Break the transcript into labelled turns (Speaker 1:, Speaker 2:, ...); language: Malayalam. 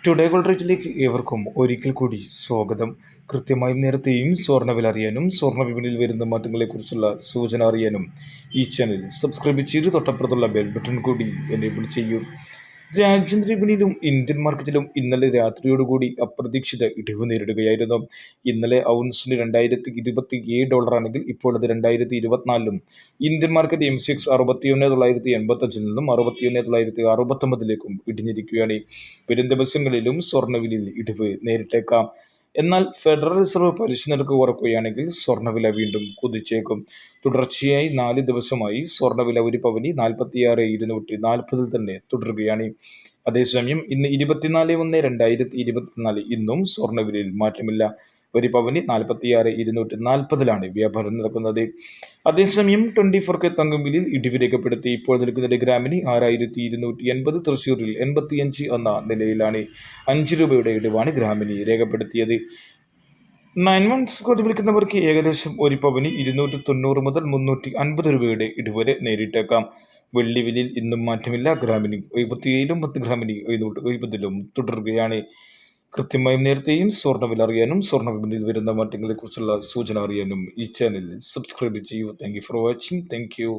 Speaker 1: ടുഡേ ഗോൾഡ് റേറ്റിലേക്ക് ഏവർക്കും ഒരിക്കൽ കൂടി സ്വാഗതം. കൃത്യമായും നേരത്തെയും സ്വർണ്ണവില അറിയാനും സ്വർണ്ണ വിപണിയിൽ വരുന്ന മാറ്റങ്ങളെക്കുറിച്ചുള്ള സൂചന അറിയാനും ഈ ചാനൽ സബ്സ്ക്രൈബ് ചെയ്ത് തൊട്ടപ്പുറത്തുള്ള ബെൽ ബട്ടൺ കൂടി എനേബിൾ ചെയ്യൂ. രാജ്യാന്തര വിപണിയിലും ഇന്ത്യൻ മാർക്കറ്റിലും ഇന്നലെ രാത്രിയോടുകൂടി അപ്രതീക്ഷിത ഇടിവ് നേരിടുകയായിരുന്നു. ഇന്നലെ ഔൺസിന് $2027 ഇപ്പോൾ അത് 2024 ഇന്ത്യൻ മാർക്കറ്റ് MCX 61,985 നിന്നും 61,969 ഇടിഞ്ഞിരിക്കുകയാണ്. വരും ദിവസങ്ങളിലും സ്വർണ്ണവിലയിൽ ഇടിവ് നേരിട്ടേക്കാം. എന്നാൽ ഫെഡറൽ റിസർവ് പലിശ നിരക്ക് കുറയ്ക്കുകയാണെങ്കിൽ സ്വർണ്ണവില വീണ്ടും കുതിച്ചേക്കും. തുടർച്ചയായി 4 ദിവസമായി സ്വർണ്ണവില ഒരു പവന് 46,240 തന്നെ തുടരുകയാണ്. അതേസമയം ഇന്ന് 24/1/2024 ഇന്നും സ്വർണ്ണവിലയിൽ മാറ്റമില്ല. ഒരു പവന് 46,240 വ്യാപാരം നടക്കുന്നത്. അതേസമയം 24K തങ്കവിലയിൽ ഇടിവ് രേഖപ്പെടുത്തി ഇപ്പോൾ നിൽക്കുന്നത് ഗ്രാമിന് 6,280. തൃശ്ശൂരിൽ 85 എന്ന നിലയിലാണ്. 5 രൂപയുടെ ഇടിവാണ് ഗ്രാമിന് രേഖപ്പെടുത്തിയത്. 9 months ഗോൾഡ് വിൽക്കുന്നവർക്ക് ഏകദേശം ഒരു പവന് 290 മുതൽ 350 രൂപയുടെ ഇടിവരെ നേരിട്ടേക്കാം. വെള്ളി വിലയിൽ ഇന്നും മാറ്റമില്ല. ഗ്രാമിന് 77, 10 ഗ്രാമിന് 770 തുടരുകയാണ്. കൃത്യമായും നേരത്തെയും സ്വർണ്ണവില അറിയാനും സ്വർണ്ണ വിപണിയിൽ വരുന്ന മാറ്റങ്ങളെക്കുറിച്ചുള്ള സൂചന അറിയാനും ഈ ചാനൽ സബ്സ്ക്രൈബ് ചെയ്യൂ. Thank you for watching. Thank you.